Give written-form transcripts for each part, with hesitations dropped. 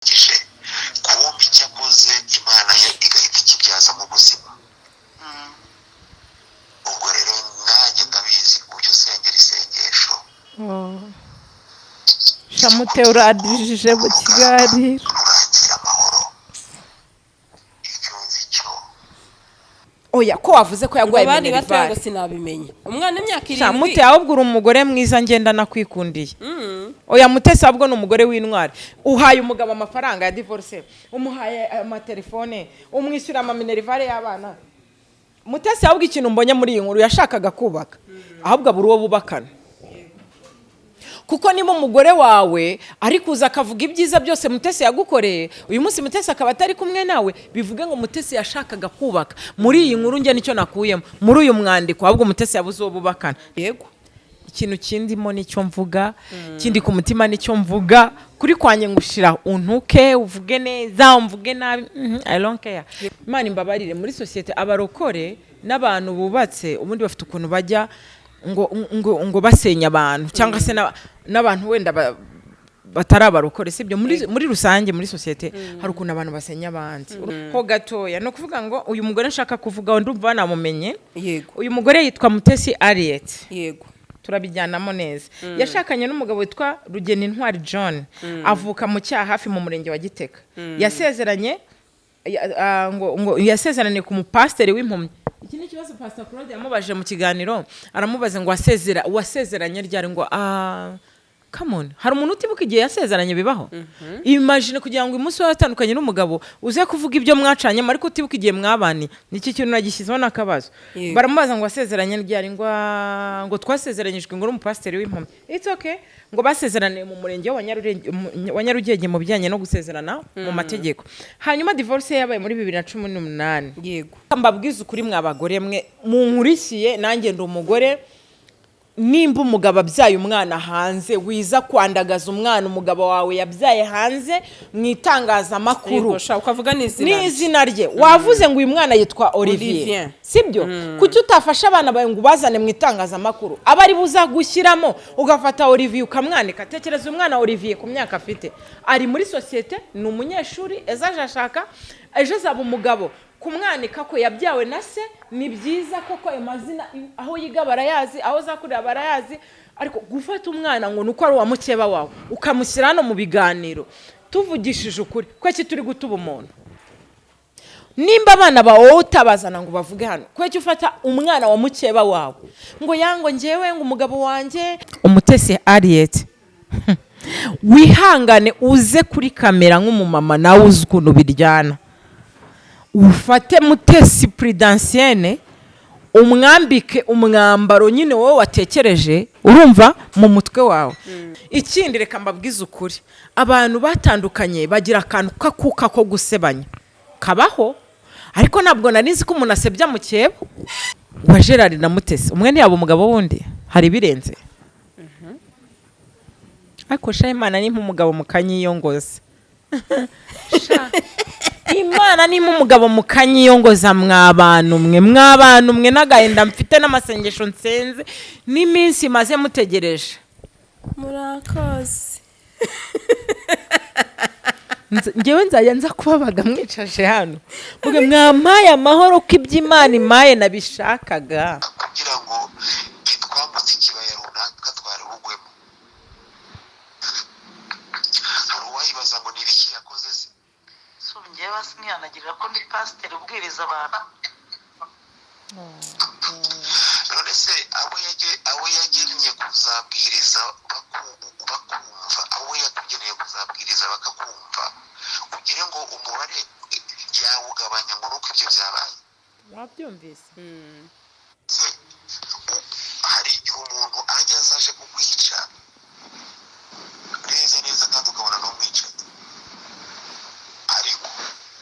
kije kumbi cyakoze Imana ye igahita ikibyaza mu buzima. Ubwo rero nanjye ndabizi uburyo sengera isengesho Shamute uradijije mu kiganiro urangira amahoro. Icyo nzi cyo oya ko wavuze ko yaguhaye bari batoya ngo minerivare sinabimenye umwana imyaka 7 Shamute ahubwo uri umugore mwiza ngenda nakwikundiye oya Mutesi ahubwo ni umugore w'intwari uhaye umugabo amafaranga ya divorce umuhaye amatelefone umwishyura minerivare y'abana Mutesi ahubwo ikintu mbonye muri iyi nkuru yashakaga kubaka ahubwo abura uwo bubakana kuko niba umugore wawe ari kuza akavuga ibyiza byose Mutesi yagukoreye uyu munsi Mutesi akaba atari kumwe nawe bivuge ngo Mutesi yashakaga kubaka muri iyi nkuru njye nicyo nakuyemo muri uyu mwandiko ahubwo Mutesi yabuze uwo bubakana yego ikintu kindimo nicyo mvuga kindi ku mutima nicyo mvuga kuri kwanye ngushira untuke uvuge neza umvuge nabi I don't care Imana imbabarire muri societe abarokore n'abantu bubatse ubundi bafite ukuntu bajya ngo basenya abantu cyangwa se n'abantu wenda batari abarokore sibyo muri rusange muri societe hari ukuntu abantu basenya abandi ho gatoya no kuvuga ngo uyu mugore nshaka kuvuga ndumva namumenye yego uyu mugore yitwa Mutesi Ariet yego turabijyanamo neza yashakanye n'umugabo witwa Rugeni Ntwari John avuka mu cyaha hafi mu murenge wa Giteka yasezeranye ngo yasezeranye ku mupasiteri w'impumyi iki ni kibazo Pastor Claude yamubaje mu kiganiro aramubaza ngo wasezeranye ryari ngo come on hari umuntu utibuka igihe yasezeranye bibaho imagine kugira ngo umunsi watandukanye n'umugabo uze kuvuga ibyo mwacanye ariko utibuka igihe mwabani niki kintu nagishyizeho nakabazo baramubaza ngo wasezeranye ryari ngo twasezeranyijwe ngo umupasiteri w'impumyi it's okay ngo basezerane mu murenge wa Nyarugenge mu bijyanye no gusezerana mu mategeko hanyuma divorce yabaye muri 2018 yego mbabwiza ukuri mwabagore mwe munkurikiye nanjye ndi umugore nimba umugabo abyaye umwana hanze wiza kwandagaza umwana umugabo wawe yabyaye hanze mwitangazamakuru ukavuga n'izina rye wavuze ngo uyu mwana yitwa Olivier sibyo kuki utafasha abana bawe ngo bazane mwitangazamakuru abari buza gushyiramo ugafata Olivier ukamwanika tekereza umwana Olivier ku myaka afite ari muri societe ni umunyeshuri ezajashaka ejo zaba umugabo kumwanika ko yabyawe na se ni byiza koko ayo mazina aho yiga barayazi aho zakurira barayazi ariko gufata umwana ngo nuko ari wa mukeba wawe ukamushyira hano mu biganiro tuvugishije ukuri kweki turi gutuba umuntu nimba abana bawe utabazana ngo bavuge hano kweki ufata umwana wa mukeba wawe ngo yango ngewe ngo umugabo wanjye Umutesi Ariet wihangane uze kuri kamera nk'umumama nawe uzi ukuntu biryana ufate Mutesi Prudentienne umwambike umwambaro nyine wowe watekereje urumva mu mutwe wawe ikindi reka mbabwize ukuri abantu batandukanye bagira akantu kakuka ko gusebanya kabaho ariko ntabwo narizi ko umuntu asebya mu cyebo wa Gerard na Mutesi umwe ntiyaba umugabo wundi hari birenze ariko Imana ni nk'umugabo mukanyiyongoza Imana ni umugabo mukanyiyongoza mw'abantu mwe n'agahinda mfite n'amasengesho nsenze n'iminsi maze mutegereje murakoze ngewe nzajya nza kubabaga mwicaje hano muge mwamaye amahoro ko iby'Imana imaye nabishakaga kugira ngo twambutse ikibaya runaka twarihugwemo. Hari uwayibaza ngo ni ibiki yakoze se njyewe sinyanagirira ko ndi pasiteri ubwiriza abantu none se abo yagennye kuzabwiriza bakumva abo yakugeneye kuzabwiriza bakakumva ugire ngo umubare yawugabanya ngo nuko ibyo byabaye wabyumvise hari igihe umuntu ajya azaje kukwica neza kandi ukabona n'umwicaye ariko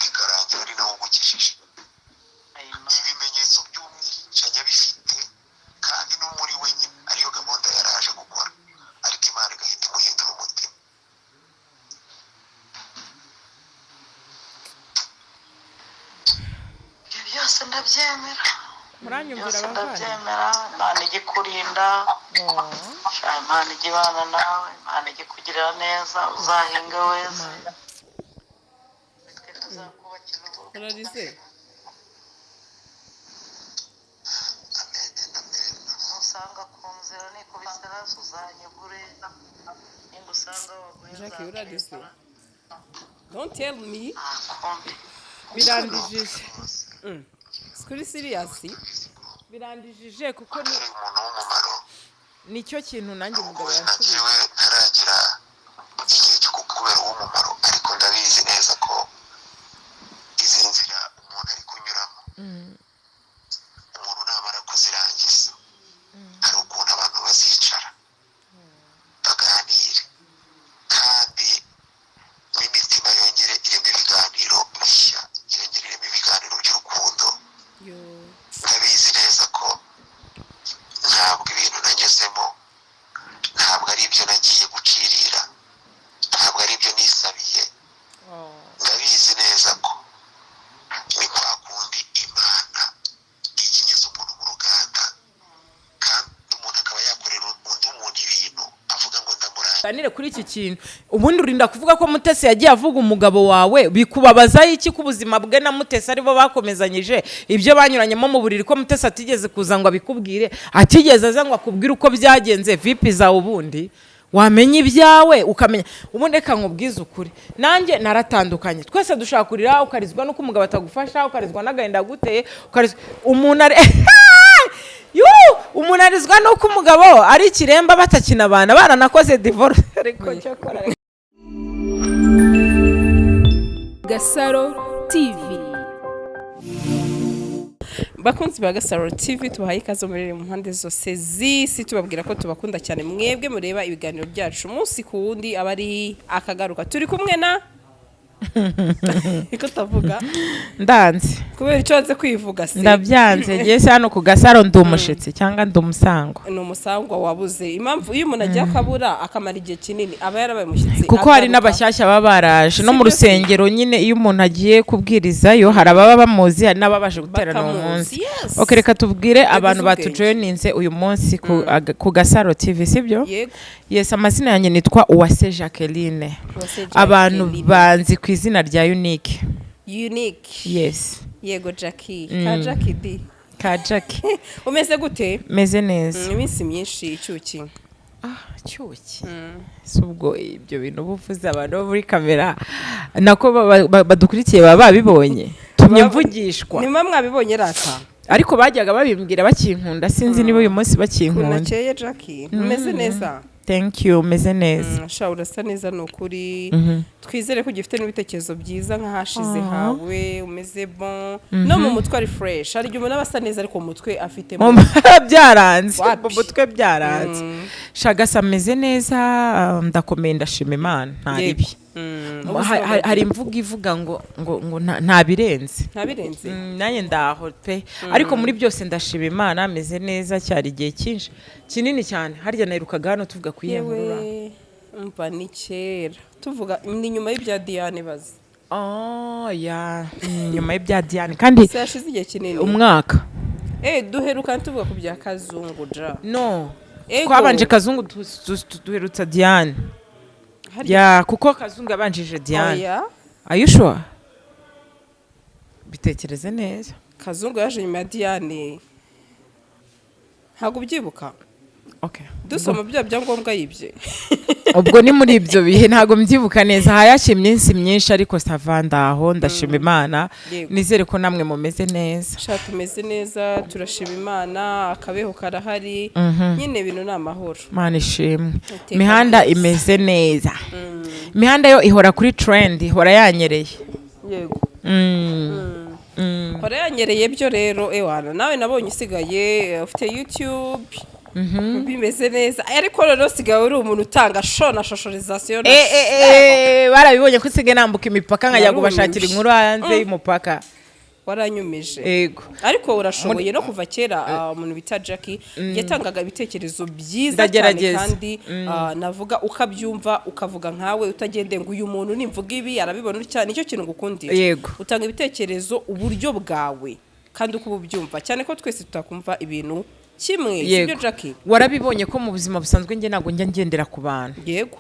bikarangira ari nawe ugukishije ibimenyetso by'umwicanyi bifite kandi no muri we nyine ariyo gahunda yaraje gukora ariko Imana igahita imuhindura umutima. ibyo byose ndabyemera muranyumvira ndabyemera Imana igikurinda Imana igibana nawe Imana igikugirira neza uzahinga weza bizakubakira urugo urarize nusanga ku nzira nikubise hasi uzanyugure nimba usanga waguye Jackie urarize don't tell me ntakundi birandijije kuri serious birandijije kuko ari umuntu w'umumaro nicyo kintu nanjye umugabo ubu yansubiye nagiwe ntaragira igihe cyo kukubera uw'umumaro ariko ndabizi neza ko izi nzira umuntu ari kunyuramo umuntu namara kuzirangiza hari ukuntu abantu bazicara baganire kandi n'imitima yongere irimo ibiganiro bishya yongere irimo ibiganiro by'urukundo yo ndabizi neza ko ntabwo ibintu nanyuzemo ntabwo ari ibyo nagiye gucirira ntabwo ari ibyo nisabiye ndabizi neza ko ni kwa kundi imana ijya inyuza umuntu mu ruganda kandi umuntu akaba yakorera undi muntu ibintu avuga ngo ndamurangiye ganire kuri iki kintu ubundi urinda kuvuga ko Mutesi yagiye avuga umugabo wawe bikubabaza iki ko ubuzima bwe na Mutesi aribo bakomezanyije ibyo banyuranyemo mu buriri ko Mutesi atigeze kuza ngo abikubwire atigeze aza ngo akubwire uko byagenze vipi zawe ubundi wamenya ibyawe ukamenya ubundi reka nkubwize ukuri nanjye naratandukanye twese dushaka kurira ukarizwa nuko umugabo atagufasha ukarizwa n'agahinda guteye ukarizwa umuntu ari umuntu arizwa nuko umugabo ari ikiremba batakinabana baranakoze divorce ariko cyo kora Gasaro TV bakunzi ba Gasaro TV tubahaye ikaze muri mu mpande zose z'isi tubabwira ko tubakunda cyane mwebwe mureba ibiganiro byacu umunsi ku wundi abari akagaruka turi kumwe na iko tavuga ndanze kubera icyo waze kwivuga se ndabyanze ngiye se hano ku Gasaro ndi umushitsi cyangwa ndi umusango ni umusangwa wabuze impamvu iyo umuntu agiye akabura akamara igihe kinini aba yarabaye umushyitsi kuko hari n'abashyashya baba baraje no mu rusengero nyine iyo umuntu agiye kubwirizayo hari ababa bamuzi hari n'ababashe guterana uwo munsi reka tubwire abantu batujoyininze uyu munsi ku Gasaro TV sibyo yes amazina yanjye nitwa Uwase Jacqueline abantu banzi ku izina rya Unique yes yego Jackie ka Jackie D ka Jackie umeze gute meze neza iminsi myinshi icyuki cyuki subwo ibyo bintu buvuze abantu bo muri kamera nako badukurikiye baba babibonye tumye mvugishwa nimwe mwabibonye rata ariko bajyaga babimbwira bakinkunda sinzi niba uyu munsi bakinkunda unakeye Jackie umeze neza thank you meze neza sha urasa neza nukuri twizere ko gifite n'ibitekerezo byiza nk'ahashize hawe umeze bon no mu mutwe ari fresh ari umuntu abasa neza ariko mu mutwe afite byaranze mu mutwe byaranze shagasa meze neza ndakomeye ndashima Imana ntaribi hari imvugo ivuga ngo nta birenze nanjye ndaho pe ariko muri byose ndashima Imana ameze neza cyari igihe cyinshi kinini cyane harya naherukaga hano tuvuga kuyiyahurura umva ni kera tuvuga ni nyuma y'ibya Diane bazi nyuma y'ibya Diane kandi yashize igihe kinini umwaka duheruka tuvuga ku bya Kazungu no twabanje Kazungu duherutsa Diane kuko Kazungu yabanjije Diane are you sure bitekereze neza Kazungu yaje nyuma ya Diane ntabwo ubyibuka dusoma bya byangombwa yibye ubwo ni muri ibyo bihe ntabwo mbyibuka neza hayashye iminsi myinshi ariko savandaho ndashima Imana nizere ko namwe mumeze neza sha tumeze neza turashima Imana akabeho karahari nyine ibintu ni amahoro Imana ishimwe imihanda imeze neza imihanda yo ihora kuri trend ihora yanyereye yego hora yanyereye byo rero ewana nawe nabonye usigaye ufite YouTube bimeze neza ariko rero usigaye uri umuntu utanga na shoshorizasiyo barabibonye ko usigaye nambuka imipaka nkajya kubashakira inkuru hanze y'umupaka waranyumije yego ariko urashoboye no kuva kera umuntu bita Jackie yatangaga ibitekerezo byiza cyane kandi navuga ukabyumva ukavuga nkawe utagendeye ngo uyu muntu nimvuga ibi arabibona cyane nicyo kintu ngukundira utanga ibitekerezo uburyo bwawe kandi uko ubyumva cyane ko twese tutakumva ibintu kimwe sibyo Jackie warabibonye ko mu buzima busanzwe nge nago njya ngendera ku bantu yego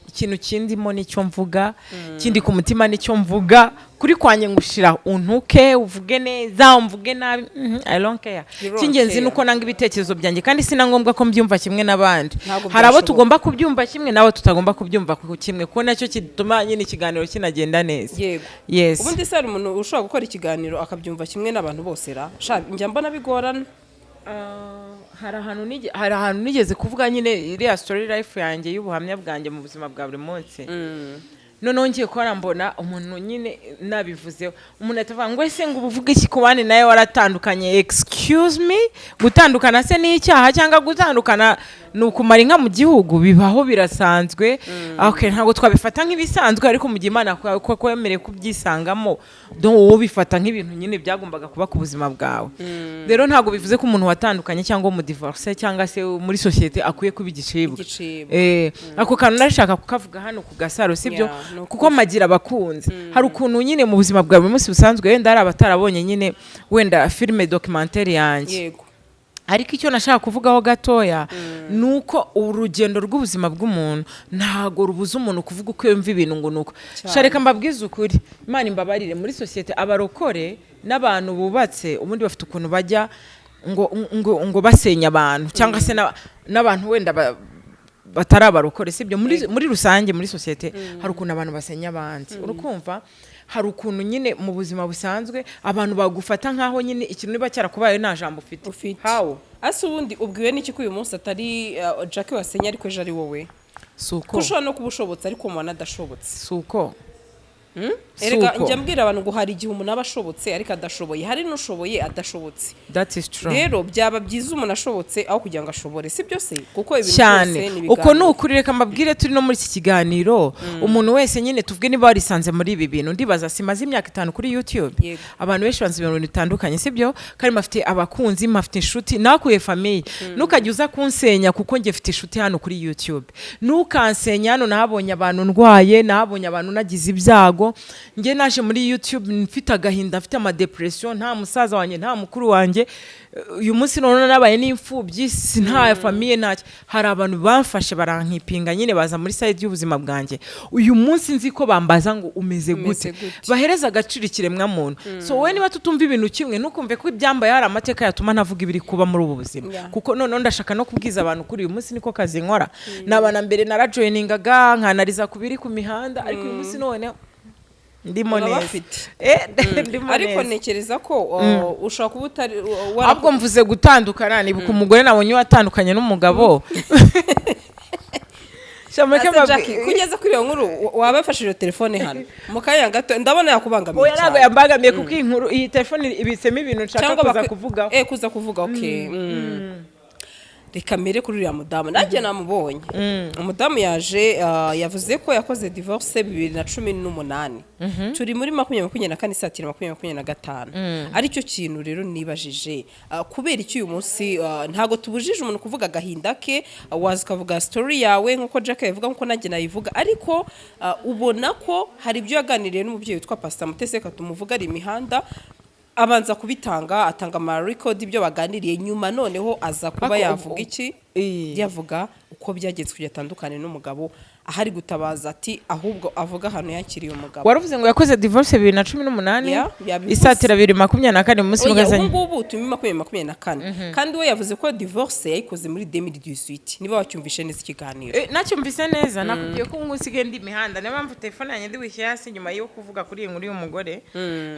ikintu kindimo nicyo mvuga kindi ku mutima nicyo mvuga kuri kwanjye ngushira untuke uvuge neza umvuge nabi I don't care cy'ingenzi nuko nanga ibitekerezo byanjye kandi sina ngombwa ko mbyumva kimwe n'abandi hari abo tugomba kubyumva kimwe nawe tutagomba kubyumva kimwe kuko nacyo kituma nyine ikiganiro kinagenda neza. Yego. Yes. Ubundi se hari umuntu ushobora gukora ikiganiro akabyumva kimwe n'abantu bose ra njya mbona bigorana. hari ahantu nigeze kuvuga nyine iriya story life yanjye y'ubuhamya bwanjye mu buzima bwa buri munsi. Noneho ngiye ko arambona umuntu nyine nabivuzeho umuntu atavuga ngo ese ngo uvuge iki ku bandi nawe waratandukanye. Excuse me, gutandukana se ni icyaha cyangwa gutandukana nukumara inka mu gihugu bibaho birasanzwe. Okay, ntabwo twabifata nk'ibisanzwe ariko mu gihe Imana kwemereye kubyisangamo wowe bifata nk'ibintu nyine byagombaga kuba ku buzima bwawe. Rero ntabwo bivuze ko umuntu watandukanye cyangwa mu divorce cyangwa se muri societe akwiye kuba igicibwa. Ako kantu nashaka kukavuga hano ku Gasaro sibyo kuko magira abakunzi. Hari ukuntu nyine mu buzima bwa buri munsi busanzwe wenda ari abatarabonye nyine wenda filme documentaire yanjye. Yego. Ariko icyo nashaka kuvugaho gatoya nuko urugendo rw'ubuzima bw'umuntu ntago rubuza umuntu kuvuga uko yumva ibintu ngo nuko shareka mbabwiza ukuri Imana imbabarire muri societe abarokore n'abantu bubatse ubundi bafite ukuntu bajya ngo basenya abantu cyangwa se n'abantu wenda batari abarokore sibyo muri rusange muri societe hari ukuntu abantu basenya abandi urukumva hari ukuntu nyine mu buzima busanzwe abantu bagufata nkaho nyine ikintu niba cyarakubaye nta jambo ufite. How ase ubundi ubwiwe n'iki ko uyu munsi atari Jackie wasenya ariko ejo ari wowe suko kushobora no kubushobotse ariko umuntu adashobotse suko erega njya mbwira abantu ngo hari igihe umuntu aba ashobotse ariko adashoboye hari n'ushoboye adashobotse. That is true. Rero byaba byiza umuntu ashobotse aho kugira ngo ashobore sibyo se kuko ibintu cyane uko nuko reka mbabwire turi no muri iki kiganiro umuntu wese nyine tuvuge niba warisanze muri ibi bintu ndibaza simaze imyaka 5 kuri YouTube. Abantu benshi banze ibintu bitandukanye sibyo kandi mafite abakunzi mafite inshuti nakuye famille nukajya uza kunsenya kuko nge mfite inshuti hano kuri YouTube nukansenya hano nahabonye abantu ndwaye nahabonye abantu nagize ibyago nge naje muri YouTube mfite agahinda mfite ama depression nta musaza wanjye nta mukuru wanjye uyu munsi none nabaye n'imfubyi nta famille ntacyo hari abantu bamfashe barankipinga nyine baza muri side y'ubuzima bwanjye uyu munsi nzi ko bambaza ngo umeze gute bahereza agaciro ikiremwa muntu. So wowe niba tutumva ibintu kimwe nukumve ko ibyambaye hari amateka yatuma navuga ibiri kuba muri ubu buzima kuko none ndashaka no kubwiza abantu kuri uyu munsi niko kazi nkora nabana mbere narajoiningaga nkanariza kubiri ku mihanda ariko uyu munsi none ndimo neza ariko nekereza ko ushaka kuba utari ahubwo mvuze gutandukana nibuka umugore nabonye watandukanye n'umugabo Jackie kugeza kuri iyo nkuru wabafashije telefone hano mukanya gato ndabona yakubangamiye cyane ntabwo yambangamiye kuko iyi nkuru iyi telefone ibitsemo ibintu nshaka kuza kuvuga okay reka mbere kuri uriya mudamu nanjye namubonye umudamu yaje yavuze ko yakoze divorce 2018 turi muri 2024 satira 2025 aricyo kintu rero nibajije kubera iki uyu munsi ntago tubujije umuntu kuvuga agahinda ke wazi kavuga story yawe nkuko Jackie yavuga nkuko nanjye nayivuga ariko ubona ko hari ibyo yaganiriye n'umubyeyi witwa Pastor Mutese katumuvuga ari imihanda abanza kubitanga atanga ama record ibyo baganiriye nyuma noneho aza kuba yavuga iki yavuga uko byagenze kujya tandukane n'umugabo ahari gutabaza ati ahubwo avuga hano yakiriye umugabo. Waravuze ngo yakoze divorce 2018 isatira 2024 mu munsi mugazanye ubu tumi 2024 kandi we yavuze ko divorce yayikoze muri 2018 niba wacyumvishe neza ikiganiro nacyumvise neza nakubwiye ko ngusige ndi mihanda niba mfite telefone yanjye ndi wishyasi nyuma yo kuvuga kuri iyi nkuru y'umugore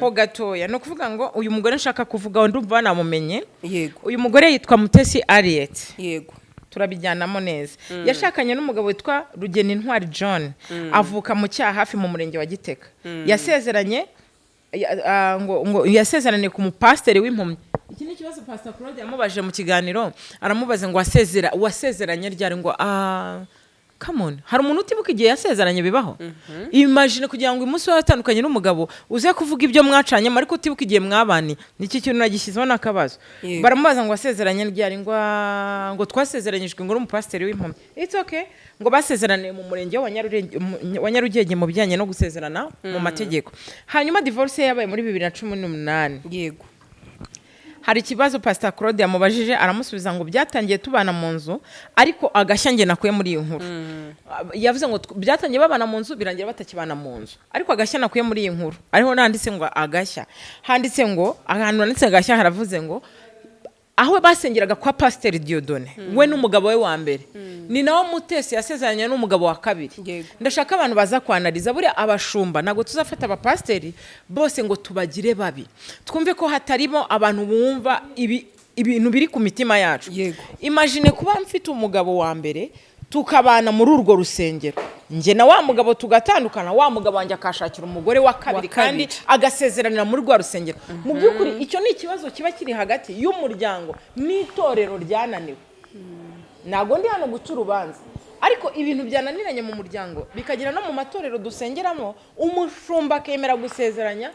ho gatoya no kuvuga ngo uyu mugore nshaka kuvuga ndumva namumenye. Yego. Uyu mugore yitwa Mutesi Ariet. Yego. Turabijyanamo neza yashakanye n'umugabo witwa Rugeni Ntwari John avuka mu cyaha hafi mu murenge wa Giteka yasezeranye ngo yasezeranye ku mupasiteri w'impumyi. Iki ni kibazo Pastor Claude yamubaje mu kiganiro aramubaza ngo wasezeranye ryari ngo come on hari umuntu utibuka igihe yasezeranye bibaho. Imagine kugira ngo umunsi watandukanye n'umugabo uze kuvuga ibyo mwacanye ariko utibuka igihe mwabani niki kintu nagishyizeho nakabazo baramubaza ngo wasezeranye ryari ngo twasezeranyijwe ngo umupasiteri w'impumyi. It's okay ngo basezerane mu murenge wa Nyarugenge mu bijyanye no gusezerana mu mategeko hanyuma divorce yabaye muri 2018. Yego. hari ikibazo Pastor Claude yamubajije aramusubiza ngo byatangiye tubana mu nzu ariko agashya nge nakuye muri iyi nkuru yavuze ngo byatangiye babana mu nzu birangira batakibana mu nzu ariko agashya nakuye muri iyi nkuru ariho nanditse ngo agashya handitse ngo ahantu nanditse agashya haravuze ngo aho basengeraga kwa Pasteur Dieudonné we n'umugabo we wa mbere ni nawo Mutesi yasezeranye n'umugabo wa kabiri ndashaka abantu baza kwanariza buri abashumba nago tuzafata abapasteri bose ngo tubagire babi twumve ko hatarimo abantu bumva ibintu biri ku mitima yacu imagine kuba mfite umugabo wa mbere tukabana muri urwo rusengero nje na wa mugabo tugatandukana wa mugabo wanjye akashakira umugore wa kabiri kandi agasezeranira muri rwa rusengero mu byukuri icyo ni ikibazo kiba kiri hagati y'umuryango n'itorero ryananiwe nago ndi hano guca urubanza ariko ibintu byananiranye mu muryango bikagira no mu matorero dusengeramo umushumba akemera gusezeranya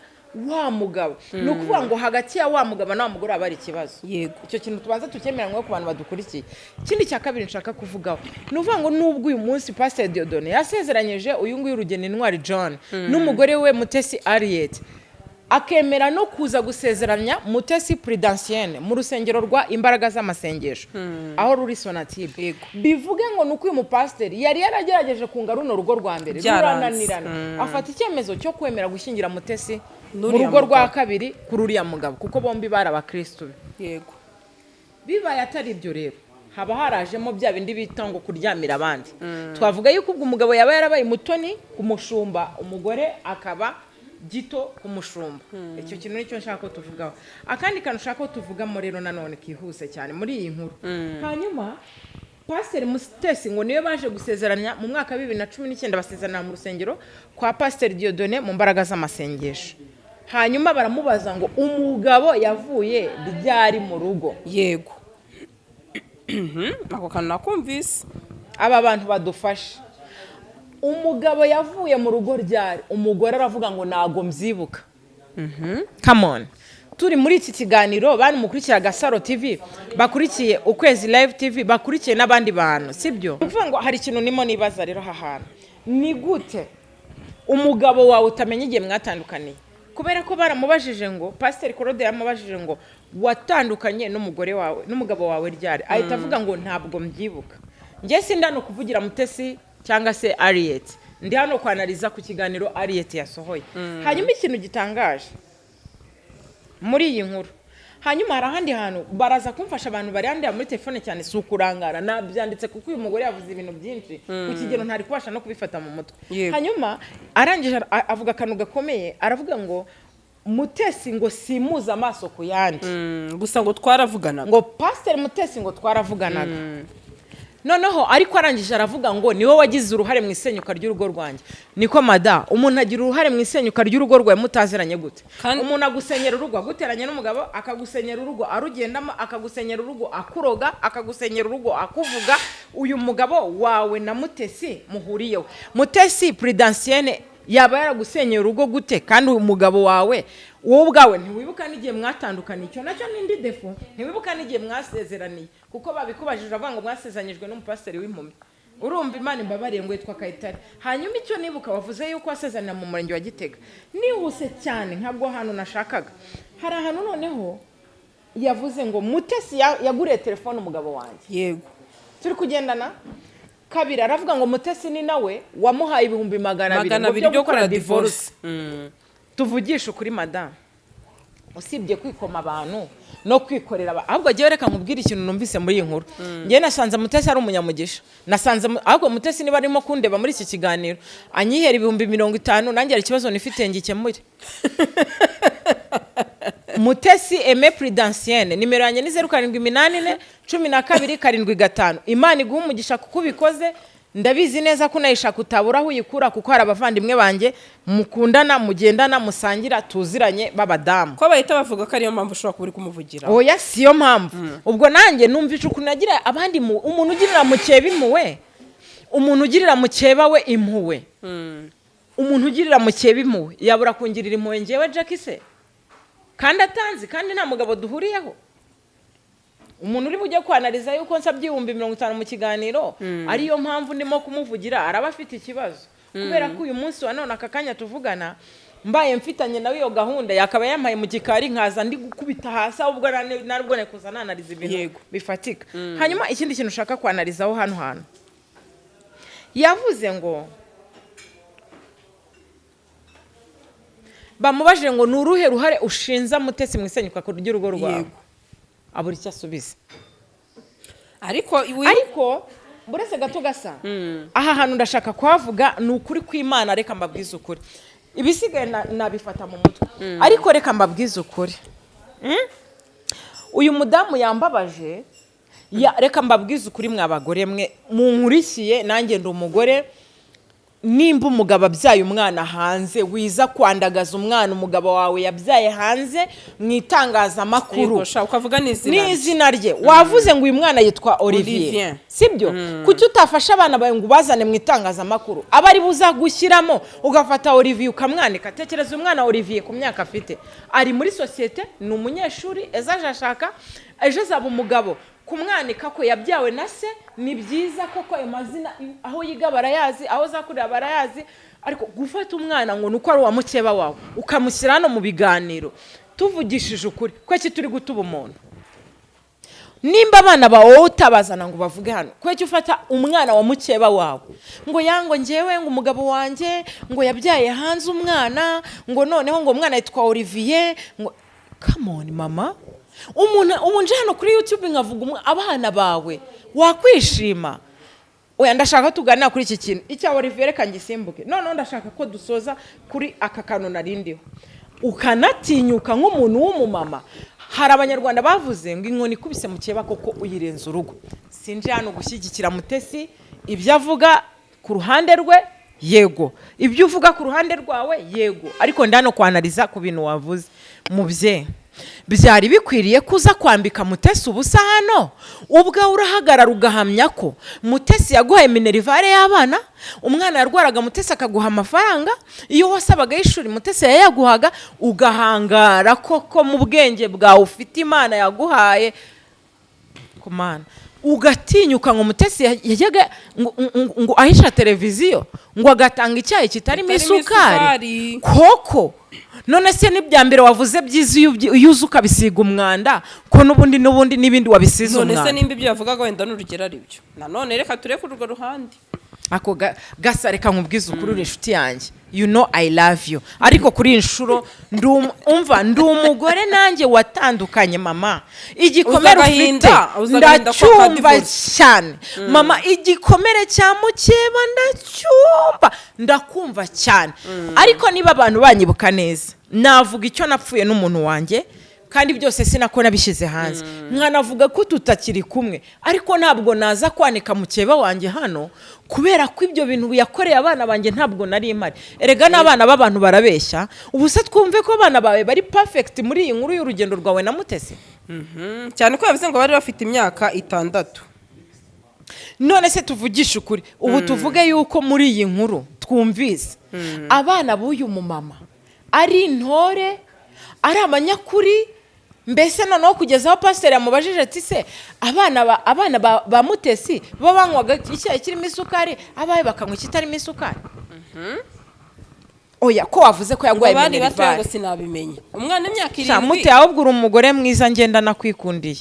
wa mugabo ni ukuvuga ngo hagati ya wa mugabo na wa mugore aba ari ikibazo icyo kintu tubanza tukemeranywe ku bantu badukurikiye ikindi cya kabiri nshaka kuvugaho ni ukuvuga ngo nubwo uyu munsi Pasteur Dieudonné yasezeranyije uyu nguyu Rugeni Ntwari John n'umugore we Mutesi Ariete akemera no kuza gusezeranya Mutesi Prudentienne mu rusengero rwa Imbaraga z'Amasengesho aho ruri Sonatube bivuge ngo nuko uyu mupasteri yari yaragerageje kunga runo rugo rwa mbere rurananirana afata icyemezo cyo kwemera gushyingira Mutesi mu rugo rwa kabiri kuri uriya mugabo kuko bombi bari abakristo bibaye atari ibyo rero haba harajemo bya bindi bita ngo kuryamira abandi twavuga yuko ubwo umugabo yaba yarabaye mutoni kumushumba umugore akaba gito kumushumba icyo kintu nicyo nshaka ko tuvugaho akandi kantu nshaka ko tuvugamo rero nanone kihuse cyane muri iyi nkuru hanyuma Pasteur Mutesi ngo niwe baje gusezeranya mu mwaka wa 2019 basezerana mu rusengero kwa Pasteur Dieudonné mu Mbaraga z'Amasengesho hanyuma baramubaza ngo umugabo yavuye ryari mu rugo ako kantu nakumvise aba bantu badufashe umugabo yavuye mu rugo ryari umugore aravuga ngo nago mbyibuka come on turi muri iki kiganiro bani mukurikira Gasaro TV bakurikiye Ukwezi Live TV bakurikiye n'abandi bantu sibyo uvuga ngo hari ikintu nimo nibaza rero hahana ni gute umugabo wawe utamenye igihe mwatandukaniye kubera ko baramubajije ngo Pasteur Claude yamubajije ngo watandukanye n'umugore wawe n'umugabo wawe ryari ahita avuga ngo ntabwo mbyibuka ngiye sindano kuvugira Mutesi cyangwa se Ariete ndi hano kwanariza ku kiganiro Ariete yasohoye hanyuma ikintu gitangaje muri iyi nkuru hanyuma hari ahandi hantu baraza kumfasha abantu bari handi muri telefone cyane si ukurangara nabyanditse kuko uyu mugore yavuze ibintu byinshi ku kigero ntari kubasha no kubifata mu mutwe hanyuma arangije avuga akantu gakomeye aravuga ngo Mutesi ngo simuza amaso ku yandi gusa ngo twaravuganaga ngo Pasteur Mutesi ngo twaravuganaga noneho ariko arangije aravuga ngo niwe wagize uruhare mu isenyuka ry'urugo rwanjye niko mada umuntu agira uruhare mu isenyuka ry'urugo rwawe mutaziranye gute umuntu agusenyera urugo aguteranye n'umugabo akagusenyera urugo arugendamo akagusenyera urugo akuroga akagusenyera urugo akuvuga uyu mugabo wawe na Mutesi muhuriyeho Mutesi Prudentienne yaba yaragusenyera urugo gute kandi umugabo wawe wowe ubwawe ntiwibuka n'igihe mwatandukanye icyo nacyo n'indi defo ntiwibuka n'igihe mwasezeraniye kuko babikubajije avuga ngo mwasezanyijwe n'umupasiteri w'impumi urumva Imana imbabariye ngo yitwa Kayitare hanyuma icyo nibuka wavuze yuko wasezanira mu murenge wa Gitega nihuse cyane ntabwo hano nashakaga hari ahantu noneho yavuze ngo Mutesi yaguriye telefone umugabo wanjye turi kugendana kabiri aravuga ngo Mutesi ni nawe wamuhaye 200,000 byo gukora divorce tuvugisha ukuri madame usibye kwikoma abantu no kwikorera ahubwo agiye reka nkubwira ikintu numvise muri iyi nkuru ngiye nasanze Mutesi ari umunyamugisha nasanze ahubwo Mutesi niba arimo kundeba muri iki kiganiro anyihera 50,000 nanjye ari ikibazo nifite ngikemure Mutesi Aime Prudentienne nimero yanjye ni 0784 12 75 Imana iguha umugisha kuko ubikoze ndabizi neza ko nayishaka utabura aho uyikura kuko hari abavandimwe banjye mukundana mugendana musangira tuziranye babadamu ko bahita bavuga ko ariyo mpamvu ushobora kuba uri kumuvugira oya siyo mpamvu ubwo nanjye numvisha ukuntu nagira abandi umuntu ugirira mukeba impuwe umuntu ugirira mukeba we impuwe umuntu ugirira mukeba impuwe yabura kungirira impuwe ngewe Jackie se kandi atanzi kandi nta mugabo duhuriyeho umuntu uri bujye kwanariza yuko nsabye 50,000 mu kiganiro ariyo mpamvu ndimo kumuvugira araba afite ikibazo kubera ko uyu munsi wa none akakanya tuvugana mbaye mfitanye nawe iyo gahunda yakaba yampaye mu gikari nkaza ndi gukubita hasi ahubwo narubwo nekuza nanariza ibintu bifatika. Hanyuma ikindi kintu ushaka kwanarizaho hano hantu yavuze ngo bamubajije ngo ni uruhe ruhare ushinza Mutesi mu isenyuka ry'urugo rwawe, abura icyo asubiza. Ariko buretse gato Gasa, aha hantu ndashaka kuhavuga ni ukuri kw'Imana. Reka mbabwize ukuri, ibisigaye nabifata mu mutwe, ariko reka mbabwize ukuri. Uyu mudamu yambabaje, reka mbabwize ukuri mw'abagore mwe munkurikiye, nanjye ndi umugore. Nimba umugabo abyaye umwana hanze, wiza kwandagaza umwana umugabo wawe yabyaye hanze mu itangazamakuru ukavuga n'izina rye, wavuze ngo uyu mwana yitwa Olivier, sibyo? Kuki utafasha abana bawe ngo ubazane mu itangazamakuru, aba ari buza gushyiramo ugafata Olivier ukamwanika? Tekereza umwana Olivier ku myaka afite, ari muri sosiyete, ni umunyeshuri, ejo ashaka, ejo azaba umugabo. Kumwanika ko yabyawe na se ni byiza koko, ayo mazina aho yiga barayazi, aho zakurira barayazi, ariko gufata umwana ngo nuko ari uwa mukeba wawe ukamushyira hano mu biganiro, tuvugishije ukuri kweki turi gutuba umuntu. Nimba abana bawe utabazana ngo bavuge hano, kweki ufata umwana wa mukeba wawe ngo yango ngewe ngo umugabo wanjye ngo yabyaye hanze umwana, ngo noneho ngo umwana yitwa Olivier, ngo come on mama, umunje hano kuri YouTube nkavuga abana bawe wakwishima. Oya, ndashaka tuganira kuri iki kintu icya Olivier, reka ngisimbuke. None ndashaka ko dusoza kuri aka kantu narindiho, ukanatinyuka nk'umuntu w'umumama. Hari abanyarwanda bavuze ngo inkoni ikubise mukeba koko uyirenza urugo. Sinje hano gushyigikira Mutesi, ibyo avuga ku ruhande rwe yego, ibyo uvuga ku ruhande rwawe yego, ariko ndano kwanariza ku bintu wavuze. Mubye byari bikwiriye kuza kwambika Mutesi ubusa hano, ubwa urahagarara ugahamya ko Mutesi yaguhaye minerivare y'abana, umwana yarwaraga Mutesi akaguha amafaranga, iyo wasabaga y'ishuri Mutesi yayaguhaga, ugahangara koko mu bwenge bwawe ufite Imana yaguhaye kumana, ugatinyuka ngo Mutesi yajyaga ngo ahisha televiziyo ngo agatanga icyayi kitarimo isukari koko. None se n'ibyambere wavuze byiza iyo uzuka bisiga umwanda ko n'ubundi n'ibindi wabisize umwanda. None se nimba ibyo yavugaga wenda n'urugero ari byo, nanone reka tureke urwo ruhande. Ako Gasa, reka nkubwize ukuri, uri inshuti yanjye, you know I love you, ariko kuri inshuro ndi umugore nanjye watandukanye mama. Igikomere ufite ndacyumva cyane mama, igikomere cya mukeba ndacyumva, ndakumva cyane. Ariko niba abantu banyibuka neza, navuga icyo napfuye n'umuntu wanjye, kandi byose sinakona bishyize hanze, nkanavuga ko tutakiri kumwe, ariko ntabwo naza kwanika mukeba wanjye hano kubera ko ibyo bintu yakoreye abana banjye ntabwo nari imari. Erega n'abana b'abantu barabeshya. Ubu se twumve ko abana bawe bari perfect muri iyi nkuru y'urugendo rwawe na Mutesi? Cyane ko yavuze ngo bari bafite imyaka 6. None se tuvugisha ukuri, ubu tuvuge yuko muri iyi nkuru twumvise abana b'uyu mumama ari intore, ari amanyakuri. Mbese noneho kugeza aho pasiteri yamubajije ati se abana ba Mutesi bo banywaga icyayi kirimo isukari, abaye bakanywa kitarimo isukari? Oya, ko wavuze ko yagwaye minerivare. Bari batanga sinabimenya. Umwana imyaka 7. Mute ahubwo uri umugore mwiza ngenda nakwikundiye.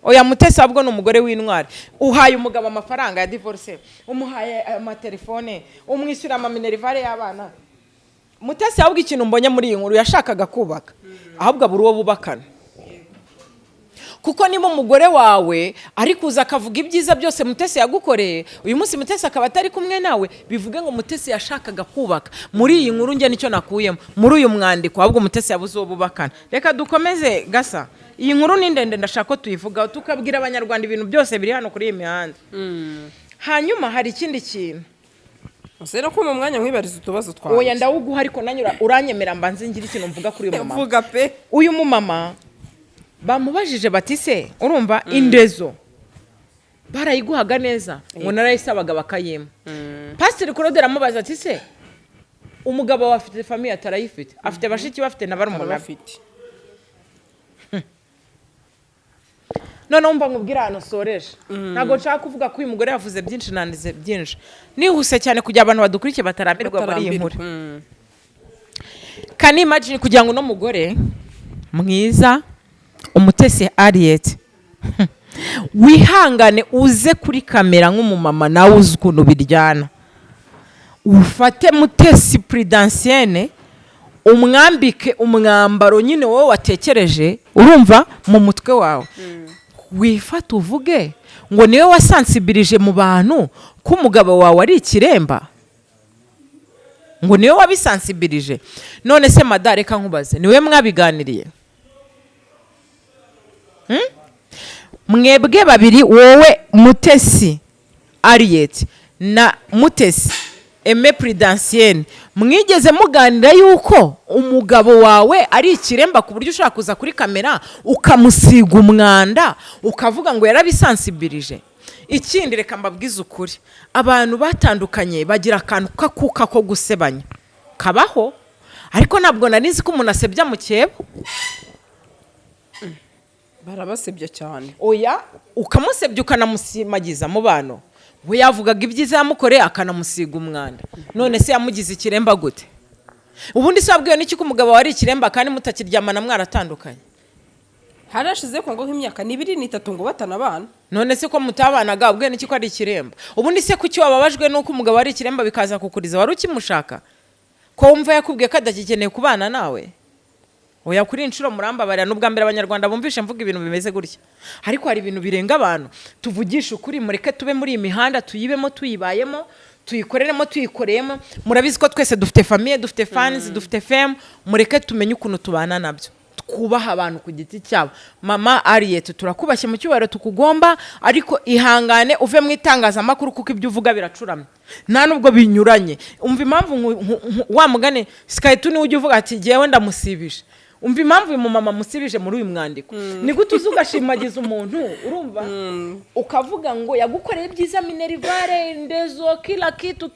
Oya, Mutesi ahubwo ni umugore w'intwari. Uhaye umugabo amafaranga ya divorce, umuhaye amatelefone, umwishyura ama minerivare y'abana. Mutesi ahubwo ikintu mbonye muri iyi nkuru yashakaga kubaka, ahubwo abura uwo bubakana. Kuko niba umugore wawe ari kuza akavuga ibyiza byose Mutesi yagukoreye, uyu munsi Mutesi akaba atari kumwe nawe, bivuge ngo Mutesi yashakaga kubaka. Muri iyi nkuru nge nicyo nakuyemo muri uyu mwandiko, ahubwo Mutesi yabuze uwo bubakana. Reka dukomeze Gasa, iyi nkuru ni ndende, ndashaka ko tuyivugaho tukabwira abanyarwanda ibintu byose biri hano kuri iyi mihanda. Hanyuma hari ikindi kintu Usera ko mu mwanya nkwibariza utubazo twawe. Oya, ndawuguha ariko nanyura uranyemera mbanze ngira ikintu mvuga kuri uyu mama. Mvuga pe. Uyu mumama bamubajije bati se urumva indezo barayiguhaga neza, ngo narayisabaga bakayima. Pastor Claude aramubaza ati se umugabo wawe afite famille atarayifite, afite bashiki bafite na barumuna bafite. None umva nkubwira hano soreje, ntago nshaka kuvuga ko uyu mugore yavuze byinshi nandize byinshi, nihuse cyane kugira abantu badukurikiye batarambirwa muri iyi nkuru. can you imagine kugira ngo no mugore mwiza Umutesi Harriet wihangane uze kuri kamera nk'umumama nawe uzi ukuntu biryana ufate Mutesi Prudentienne umwambike umwambaro nyine wowe watekereje urumva mu mutwe wawe wifata uvuge ngo niwe wasansibirije mu bantu ko umugabo wawe ari ikiremba ngo niwe wabisansibirije none se madare reka nkubaze niwe mwabiganiriye mwebwe babiri wowe Mutesi Harriet na Mutesi Aime Prudentienne mwigeze muganira yuko umugabo wawe ari ikiremba ku buryo ushaka kuza kuri kamera ukamusiga umwanda ukavuga ngo yarabisansibirije ikindi reka mbabwize ukuri abantu batandukanye bagira akantu kakuka ko gusebanya kabaho ariko ntabwo narizi ko umuntu asebya mu cyebo barabasebya cyane oya ukamusebya ukanamusimagiza mu bano we yavugaga ibyiza yamukoreye akanamusiga umwanda none se yamugize ikiremba gute ubundi se wabwiwe n'iki ko umugabo wari ikiremba kandi mutakiryamana mwaratandukanye harashize ko ngo nk'imyaka 2 n'itatu ngo batanabana none se ko mutabanaga wabwiwe n'iki ko ari ikiremba ubundi se kuki wababajwe nuko umugabo wari ikiremba bikaza kukuriza wari ukimushaka ko wumva yakubwiye ko adakikeneye kubana nawe oya kuri inshuro murambabarira n'ubwa mbere abanyarwanda bumvishe mvuga ibintu bimeze gutya ariko hari ibintu birenga abantu tuvugisha ukuri mureke tube muri imihanda tuyibemo tuyibayemo tuyikoreremo tuyikoreyemo murabizi ko twese dufite famille dufite fans dufite femme mureke tumenye ukuntu tubana nabyo twubaha abantu ku giti cyabo mama Harriet turakubashye mu cyubahiro tukugomba ariko ihangane uve mu itangazamakuru kuko ibyo uvuga biracuramye nta nubwo binyuranye umva impamvu wa mugane Skytuni ujye uvuga ati jewe ndamusibije umva impamvu uyu mumama musibije muri uyu mwandiko ni gute uzugashimagiza umuntu urumva ukavuga ngo yagukoreye ibyiza Minerivare ndezo kila kitu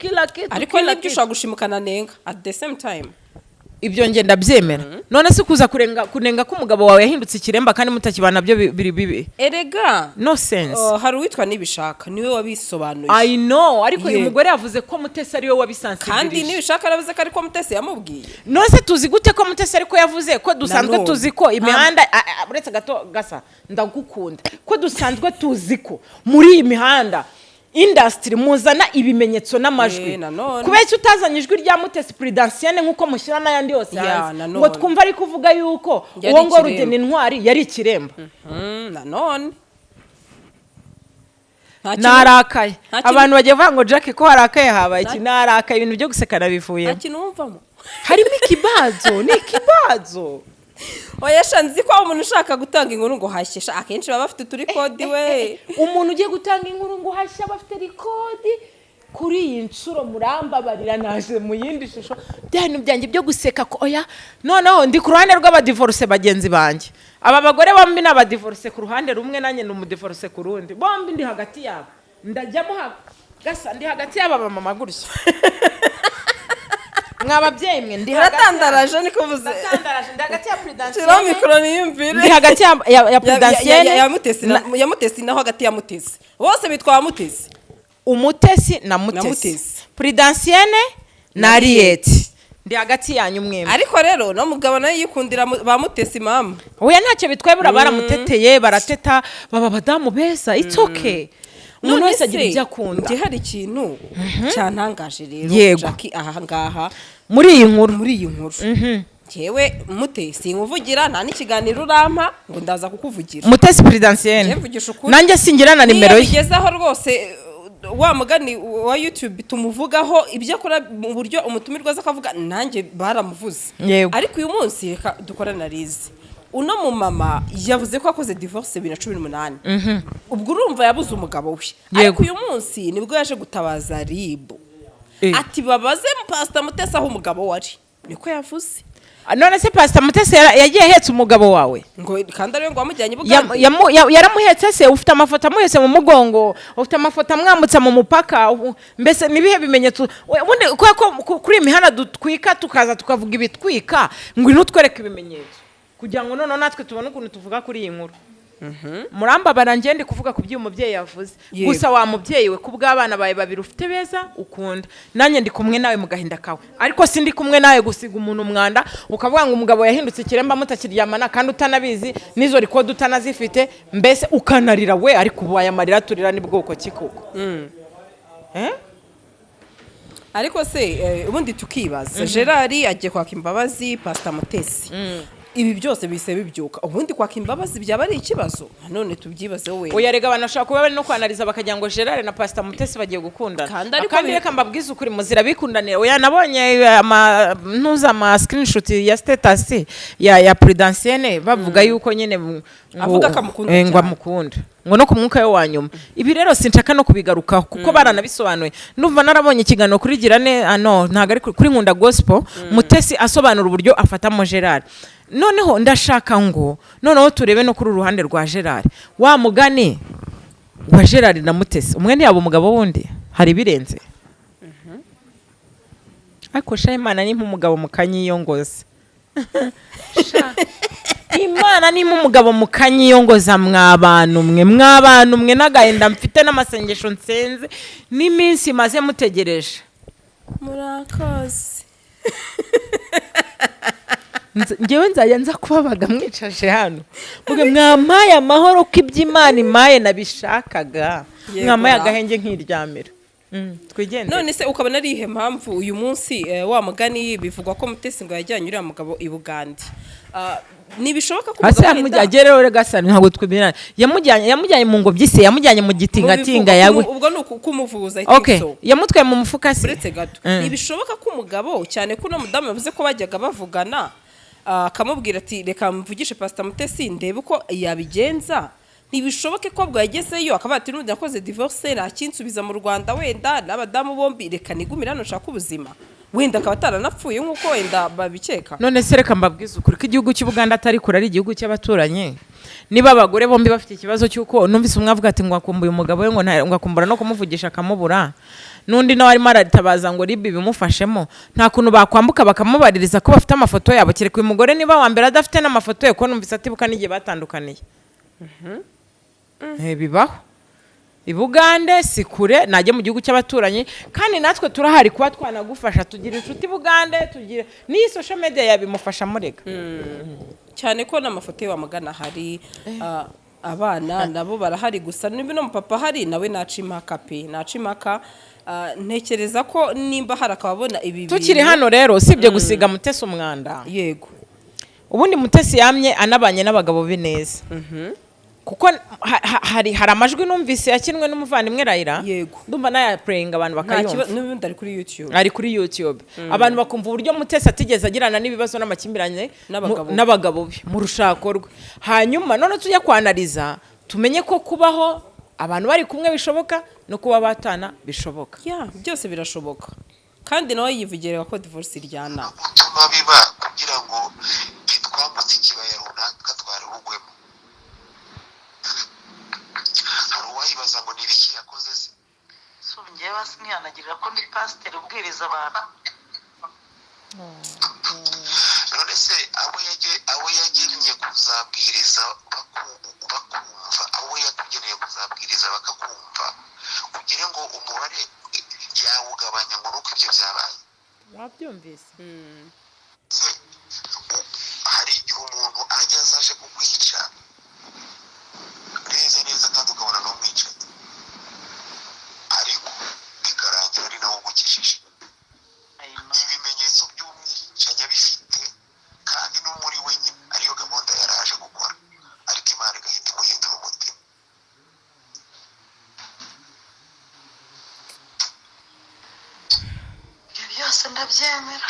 ariko nabyo ushaka gushimukana nenga at the same time ibyo nge ndabyemera none se kuza kunenga ko umugabo wawe yahindutse ikiremba kandi mutakibana byo biri bibi erega no sense hari uwitwa nibishaka niwe wabisobanuye I know ariko uyu mugore yavuze ko Mutesi ari we wabisansibirije kandi nibishaka aravuze ko ariko Mutesi yamubwiye none se tuzi gute ko Mutesi ariko yavuze ko dusanzwe tuzi ko imihanda uretse gato gasa ndagukunda ko dusanzwe tuzi ko muri iyi mihanda industry muzana ibimenyetso n'amajwi kubera utazanye ijwi rya Mutesi Prudentienne nkuko mushyira n'ayandi yose ngo twumva ari kuvuga yuko uwo ngo Rugeni Intwari yari ikiremba nanone narakaye abantu bagiye vuga ngo Jack ko harakaye habaye iki narakaye ibintu byo gusekana bivuye nta kintu wumvamo harimo ikibazo ni ikibazo oya shanzi ko umuntu ushaka gutanga inkuru ngo hashyesha akenshi baba bafite turi kodi we umuntu ugiye gutanga inkuru ngo hashya bafite rikodi kuri iyi nshuro murambabarira naje mu yindi shusho byane byanjye byo guseka ko oya noneho ndi ku ruhande rw'abadivorce bagenzi banjye aba bagore bombi n'abadivorce ku ruhande rumwe nanye n'umudivorce ku rundi bombi ndi hagati yabo ndajyamo gasa ndi hagati y'aba mama gutyo mwababyeyi mwe ndi uratandaraje niko vuze natandaraje ndi hagati ya Prudentienne shira mikoro niyumvire ndi hagati ya Prudentienne ya Mutesi naho hagati ya Mutesi bose bitwa Mutesi Umutesi na Mutesi Prudentienne na Harriet ndi hagati yanyu mwemwe ariko rero no mugabo nayo yikundira ba Mutesi mama oya ntacyo bitwebura baramuteteye barateta baba badamu beza it's okay umuntu wese agira ibyo akunda nge hari ikintu cyantangaje rero Jackie aha ngaha muri iyi nkuru jewe Mutesi nkuvugira nta n'ikiganiro urampa ngo ndaza kukuvugira Mutesi Prudentienne nanjye singira na nimero ye bigezaho rwose wa mugani wa YouTube tumuvugaho ibyo akora mu buryo umutumirwa aza akavuga nanjye baramuvuze ariko uyu munsi reka dukorana rizi uno mu mama yavuze ko akoze divorce 2018 ubwo urumva yabuze umugabo we ariko uyu munsi nibwo yaje gutabaza RIB ati babaze Pastor Mutesi aho umugabo wari niko yavuze none se Pastor Mutesi yagiye hetse umugabo wawe ngo kandi ariwe ngo amujyanye Buganda yaramuhetse se ufite amafoto amuhetse mu mugongo ufite amafoto amwambutsa mu mupaka mbese nibihe bimenyetso ubundi ko kuri imihanda dutwika tukaza tukavuga ibitwika ngo inutwereke ibimenyetso kugira ngo none natwe tubone ukuntu tuvuga kuri iyi nkuru murambabara ngende kuvuga ku byo umubyeyi yavuze gusa wa mubyeyi we kubw'abana bawe babiri ufite beza ukunda nanjye ndi kumwe nawe mu gahinda kawe ariko sindi kumwe nawe gusiga umuntu umwanda ukavuga ngo umugabo yahindutse ikiremba mutakiryamana kandi utanabizi n'izo rikode utanazifite mbese ukanarira we ariko ubu aya marira turira ni bwoko ki koko ariko se ubundi tukibaza Gerard agiye kwaka imbabazi Pastor Mutesi ibi byose bise bibyuka ubundi kwaka imbabazi byaba ari ikibazo none tubyibaze wowe oya rega banashaka kuba bari no kwanaliza bakagira ngo Gerard na Pastor Mutesi bagiye gukundana kandi reka mbabwize ukuri muzira bikundanira oya nabonye ntuza ama screenshot ya status ya Prudentienne bavuga yuko nyine avuga kamukunda ngo amukunda ngo no ku mwuka we wa nyuma ibi rero sinshaka no kubigarukaho kuko baranabisobanuye ndumva narabonye ikiganiro kuri Girane ntago ari kuri Nkunda Gospel Mutesi asobanura uburyo afatamo Gerard noneho ndashaka ngo noneho turebe no kuri uruhande rwa Gerard wa mugani wa Gerard na Mutesi umwe ntiyaba umugabo wundi hari birenze ariko Imana ni nk'umugabo mukanyiyongoza Imana ni nk'umugabo mukanyiyongoza mw'abantu mwe n'agahinda mfite n'amasengesho nsenze n'iminsi maze mutegereje murakoze ngewe nzajya nza kubabaga mwicaje hano muge mwamaye amahoro ko iby'Imana imaye nabishakaga mwamaye agahenge nk'iryamira twigende none se ukabona ari ihe mpamvu uyu munsi wa mugani bivugwa ko Mutesi ngo yajyanye uriya mugabo i Bugande nibishoboka ko umugabo agereho regasani ntabwo twibirana yamujyanye mu ngobyi se yamujyanye mu gitingatinga yawe ubwo ni ukumuvuza itiso yamutwaye mu mufuka se uretse gato nibishoboka ko umugabo cyane ko no mudamu yavuze ko bajyaga bavugana akamubwira ati reka mvugishe Pastor Mutesi ndebe uko yabigenza ntibishoboke ko bwo yagezeyo akaba ati n'undi yakoze divorce nakinsubiza mu Rwanda wenda n'abadamu bombi reka nigumira hano nshaka ubuzima wenda akaba ataranapfuye nk'uko wenda babikeka none se reka mbabwize ukuri ko igihugu cy'u Buganda atari kure ari igihugu cy'abaturanyi niba abagore bombi bafite ikibazo cy'uko numvise umwe avuga ati ngo akumbuye umugabo we ngo akumbura no kumuvugisha akamubura n'undi nawe arimo aratabaza ngo ribi bimufashemo nta kuntu bakwambuka bakamubaririza ko bafite amafoto yabo kereka uyu mugore niba wa mbere adafite n'amafoto ye ko numvise atibuka n'igihe batandukaniye bibaho i Bugande si kure najye mu gihugu cy'abaturanyi kandi natwe turahari kuba twanagufasha tugira inshuti Bugande tugira ni social media yabimufasha murega cyane ko n'amafoto wa magana hari abana nabo barahari gusa niba no mupapa hari nawe nacimaka ntekereza ko nimba hari akababona ibi tukiri hano rero sibye gusiga Mutesi umwanda yego ubundi Mutesi yamye anabanye n'abagabo be neza kuko hari amajwi numvise yakinwe n'umuvandimwe Raila yego ndumva naya playing abantu bakayumva n'ubundi ari kuri YouTube abantu bakumva uburyo Mutesi atigeze agirana n'ibibazo n'amakimbirane n'abagabo be mu rushako rwe hanyuma none tujya kwanaliza tumenye ko kubaho abantu bari kumwe bishoboka no kuba batana bishoboka byose birashoboka kandi nawe yivugira ko divorce iryana utuma biba kugira ngo bitwambutse ikibaya runaka twari bugwemo hari uwayibaza ngo ni ibiki yakoze se njyewe sinyanagirira ko ndi pasiteri ubwiriza abantu none se abo yagennye kuzabwiriza bakumva abo yakugeneye kuzabwiriza bakakumva ugire ngo umubare yawugabanya ngo nuko ibyo byabaye wabyumvise hari igihe umuntu ajya azaje kukwica neza kandi ukabona n'umwica ariko bikarangira ari nawe ugukijije ibimenyetso by'umwicanyi abifite kandi no muri we nyine ariyo gahunda yaraje gukora ariko Imana igahita imuhindura umutima ibyo byose ndabyemera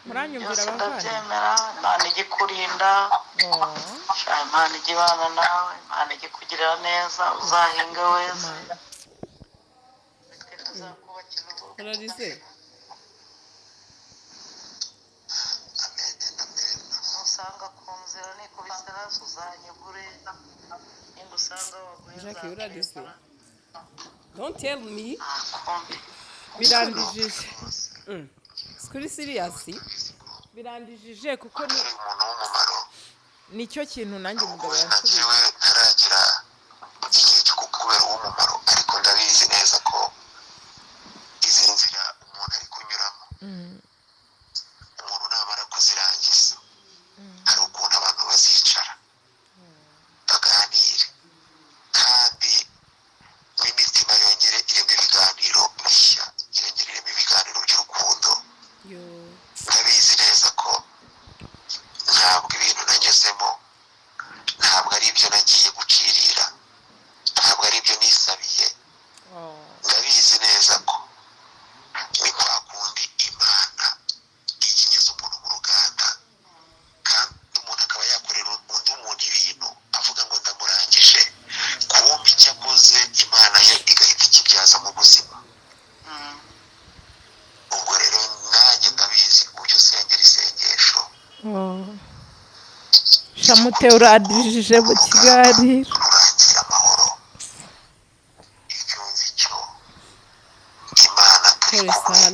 muranyumvira ndabyemera Imana igikurinda Imana igibana nawe Imana igikugirira neza uzahinga weza twe tuzakubakira urarize usanga ku nzira nikubise hasi uzanyugure nimba usanga Jackie urarize don't tell me birandijije kuri serious birandijije kuko umuntu w'umumaro nicyo kintu nanjye umugabo nagiwe ntaragira nanyuzemo ntabwo ari ibyo nagiye gucirira, ntabwo ari ibyo nisabiye. Ndabizi neza ko ni kwa kundi Imana ijya inyuza umuntu mu ruganda, kandi umuntu akaba yakorera undi muntu ibintu avuga ngo ndamurangije, kumbi icyo akoze Imana yo igahita ikibyaza mu buzima. Ubwo rero nanjye ndabizi uburyo usengera isengesho shamute uradijije mu kiganiro rurangira amahoro. Icyo nzi cyo Imana turi kumwe,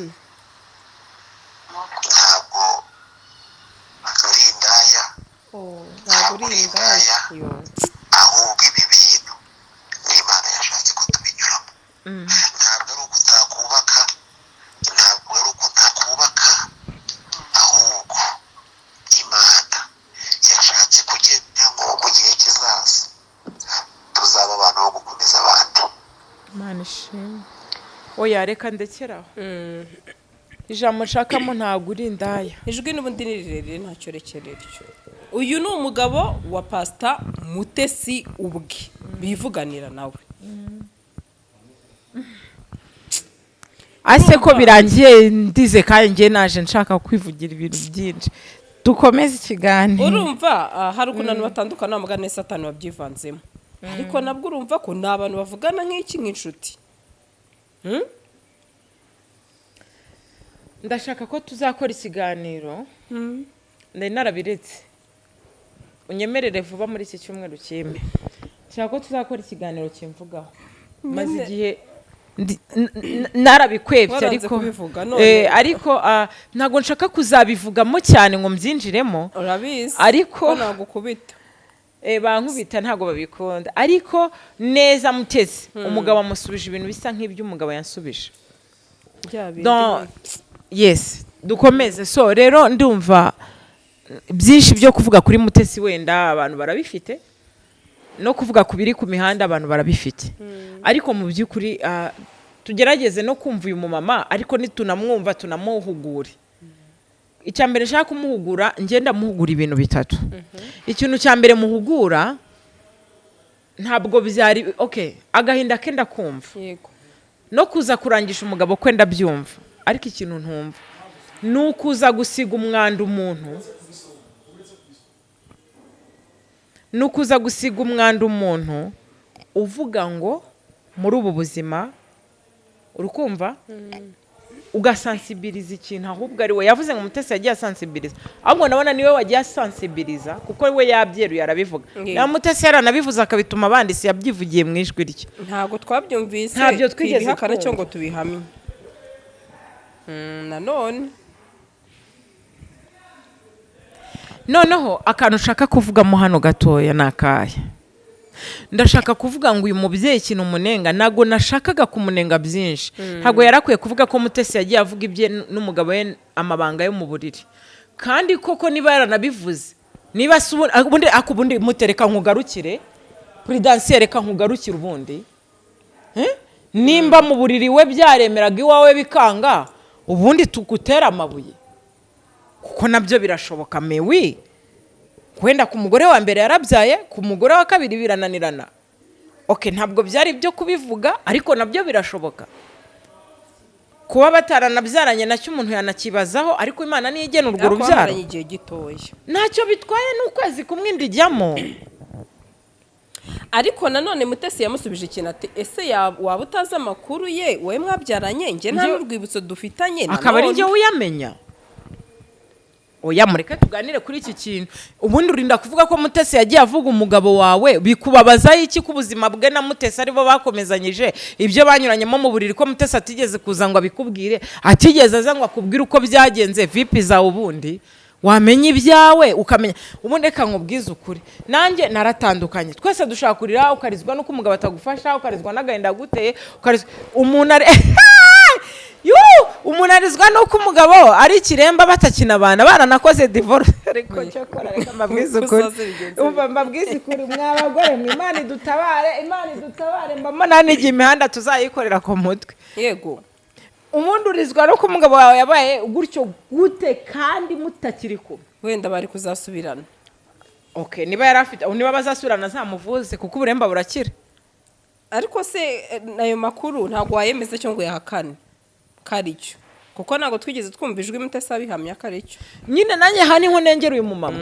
ntabwo uri indaya, ntabwo uri indaya. ahubwo ibi bintu ni Imana yashatse ko tubinyuramo. Ntabwo ari uko utakubaka, ntabwo ari uko utakubaka, ahubwo Imana yashatse kugira ngo mu gihe kizaza tuzaba abantu bo gukomeza abandi. Imana ishimwe. Oya reka ndekeraho. Ijambo nshakamo ntabwo uri indaya. Ijwi n'ubundi ni rirerire ntacyo rekereryo. Uyu ni umugabo wa Pastor Mutesi ubwe bivuganira nawe. Ase ko birangiye ndize kandi ngiye naje nshaka kwivugira ibintu byinshi. Dukomeze ikiganiro. Urumva hari ukuntu batandukana n'amagana ya Satani wabyivanzemo. Ariko nabwo urumva ko ni abantu bavugana nk'iki nk'inshuti. Ndashaka ko tuzakora ikiganiro. Ndari narabiretse. Unyemerere vuba muri iki cyumweru kimwe. Ndashaka ko tuzakora ikiganiro kimvugaho. Maze igihe narabikwebye ariko ntago nshaka kuzabivugamo cyane ngo mbyinjiremo. Urabizi ariko nagukubita. Bankubita ntago babikunda, ariko neza Mutesi umugabo amusubije ibintu bisa nk'ibyo umugabo yansubije. Yes, dukomeze. So rero ndumva byinshi byo kuvuga kuri Mutesi, wenda abantu barabifite, no kuvuga kubiri ku mihanda abantu barabifite, ariko mu by'ukuri tugerageze no kumva uyu mumama, ariko nitunamwumva tunamuhugure. Icyambere nshaka kumuhugura, ngenda muhugura ibintu bitatu. Ikintu cyambere muhugura ntabwo byari okay, agahinda kenda kumva, yego, no kuza kurangisha umugabo kwenda byumva, ariko ikintu ntumva nukuza gusiga umwanda umuntu, nukuza gusiga umwanda umuntu uvuga ngo muri ubu buzima urukumva ugasensibiliza ikintu ahubwo ari we yavuze ngo Mutesi yagiye asensibiliza, ahubwo nabona niwe wagiye asensibiliza kuko we yabyeruye arabivuga. Na Mutesi yaranabivuze akabituma abandi si yabyivugiye mu ijwi rye. Ntago twabyumvise, ntabyo twigeze kana cyo ngo tubihamye. Noneho akantu ushaka kuvugamo hano gatoya nakaye. Ndashaka kuvuga ngo uyu mubyeyi ikintu umunenga, nago nashakaga kumunenga byinshi. Ntago yarakwiye kuvuga ko Mutesi yagiye avuga ibye n'umugabo we amabanga yo mu buriri. Kandi koko niba yaranabivuze, niba ubundi akubundi mutereka nkugarukire, Prudence reka nkugarukire ubundi. Nimba mu buriri we byaremeraga iwawe bikanga, ubundi tukutera amabuye. Kuko nabyo birashoboka mewi. Kwenda ku mugore wa mbere yarabyaye, ku mugore wa kabiri birananirana. Okay, ntabwo byari byo kubivuga, ariko nabyo birashoboka. Kuba bataranabyaranye nacyo umuntu yanakibazaho, ariko Imana niyo igena urwo rubyaro. Ntacyo bitwaye n'ukwezi kumwe ndijyamo. Ariko nanone Mutesi yamusubije ikintu ati ese waba utazi amakuru ye wowe mwabyaranye, nge nta n'urwibutso dufitanye. Akaba ari njye uyamenya. Oya mureke tuganire kuri iki kintu. Ubundi urinda kuvuga ko Mutesi yagiye avuga umugabo wawe, bikubabaza iki ku buzima bwe na Mutesi aribo bakomezanyije ibyo banyuranyemo mu buriri, ko Mutesi atigeze kuza ngo abikubwire, atigeze aza ngo akubwire uko byagenze, vipi zawe ubundi wamenya ibyawe ukamenya. Ubundi reka nkubwize ukuri, nanjye naratandukanye. Twese dushaka kurira, ukarizwa nuko umugabo atagufasha, ukarizwa n'agahinda guteye, ukarizwa umuntu umuntu arizwa nuko umugabo ari ikiremba batakina abana baranakoze divorce. Ariko cyakora reka mbabwize ukuri, umva mbabwize ukuri mwabagore mwe, Imana idutabare mbamo nanige imihanda tuzayikorera ku mutwe. Yego, umuntu urizwa nuko umugabo wawe yabaye gutyo gute kandi mutakiri kumwe. Wenda bari kuzasubirana. okay niba yarafite niba bazasubirana zamuvuze kuko uburemba burakira ariko se nayo makuru ntabwo wayemeza cyo ngo yahakane karicyo kuko ntabwo twigeze twumvijwe Mutesi abihamya karicyo nyine nanjye hani nko nengera uyu mumama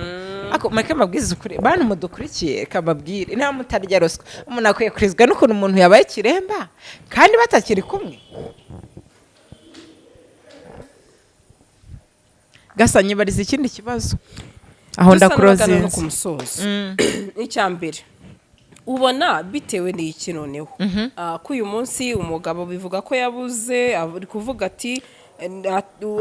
ako make mabwiza ukuri bantu mudukurikiye kababwire nta mutarya ruswa umuntu akwiye kurizwa n'ukuntu umuntu yabaye kiremba kandi batakiri kumwe gasanye bariza ikindi kibazo aho ndakurozinze no kumusoza icyambere ubona bitewe n'iki noneho ko uyu munsi umugabo bivuga ko yabuze ari kuvuga ati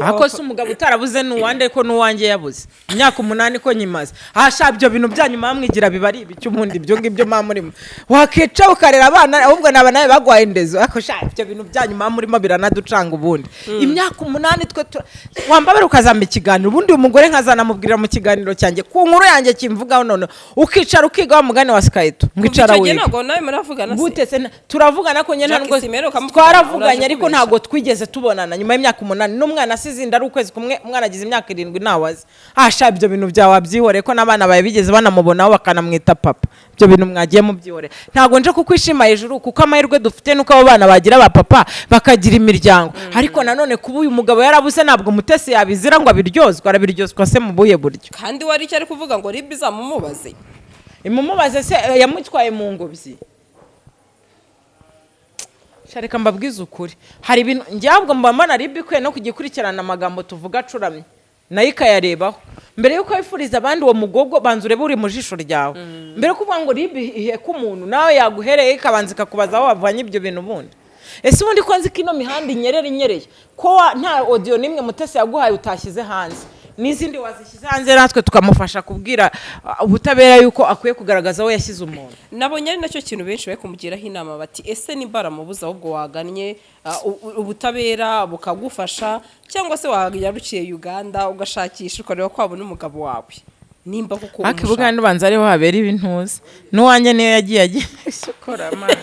ako se umugabo utarabuze n'uwande ko n'uwanjye yabuze imyaka 8 ko nyimaze ahasha ibyo bintu byanyuma bamwigira bibari ibicyo ubundi ibyo ngibyo mamurimo wakica ukarera abana ahubwo naba nawe bagwaye indezo ako sha ibyo bintu byanyuma murimo biranaducanga ubundi imyaka 8 twe wambabara ukazamba ikiganiro ubundi umugore nkazana mubwirira mu kiganiro cyanjye ku nkuru yanjye kimvugaho none ukicara ukiga wa mugane wa Skyto ngicara we ntabwo nawe muravugana se gute se turavugana ko nyene ntabwo twaravuganye ariko ntabwo twigeze tubonana nyuma y'imyaka 8 n'umwana asizinda ari ukwezi kumwe umwana agize imyaka 7 nawaze hasha ibyo bintu byawe abyihore ko nabana baye bigeze banamubonaho bakanamwita papa ibyo bintu mwagiye mu byihore ntago nje kukwishima hejuru kuko amahirwe dufite nuko abo bana bagira ba papa bakagira imiryango ariko nanone kuba uyu mugabo yarabuze ntabwo Mutesi yabizira ngo abiryozwa arabiryozwa se mu buye buryo kandi wari icyo ari kuvuga ngo ribi zamumubaze imumubaze se yamutwaye mu ngobyi Shareka mbabwiza ukuri hari ibintu njyabwo mbamana ribi kwe no kugikurikirana amagambo tuvuga curamye nayo ikayarebaho mbere yuko yifuriza abandi uwo mugogo banzure buri mu jisho ryawe mbere kuvuga ngo ribi iheka umuntu nawe yaguhereye ikabanza ikakubaza aho wavanye ibyo bintu bundi ese ubundi ko nzi kino mihanda inyereye ko nta audio nimwe Mutesi yaguhaye utashyize hanze n'izindi wazishyize hanze natwe tukamufasha kubwira ubutabera yuko akwiye kugaragaza aho yashyize umuntu nabonye ari nacyo kintu benshi bari kumugiraho inama bati ese nimbara mubuza ahubwo wagannye ubutabera bukagufasha cyangwa se wayarukiye Uganda ugashakisha ukareba ko wabona umugabo wawe nimba kuko umushaka akivuga n'ubanza ariho habera ibintuza n'uwanjye niyo yagiye shokora man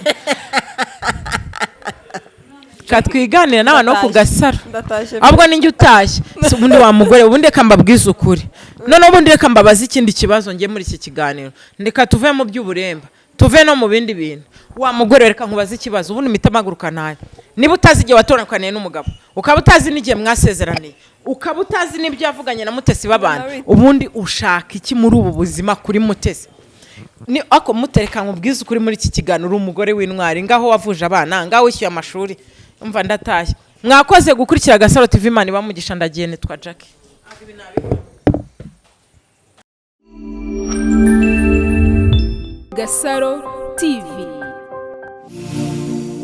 katwiganira n'abantu bo kugasara ahubwo ninjye utashye ubundi wa mugore ubundi reka mbabwize ukuri none ubundi reka mbabaza ikindi kibazo ngiye muri iki kiganiro ndeka tuve mu by'uburemba tuve no mu bindi bintu wa mugore reka nkubaza ikibazo ubundi mitamaguruka nayo niba utazi igihe watonekaniye n'umugabo ukaba utazi n'igihe mwasezeraniye ukaba utazi n'ibyo yavuganye na Mutesi babana ubundi ushaka iki muri ubu buzima kuri Mutesi ni ako mutereka nkubwize ukuri muri iki kiganiro umugore w'intwari ngaho wavuje abana ngaho wishyuye amashuri umva ndatashye mwakoze gukurikira Gasaro TV Imana ibamugisha ndagiye nitwa Jackie Gasaro TV.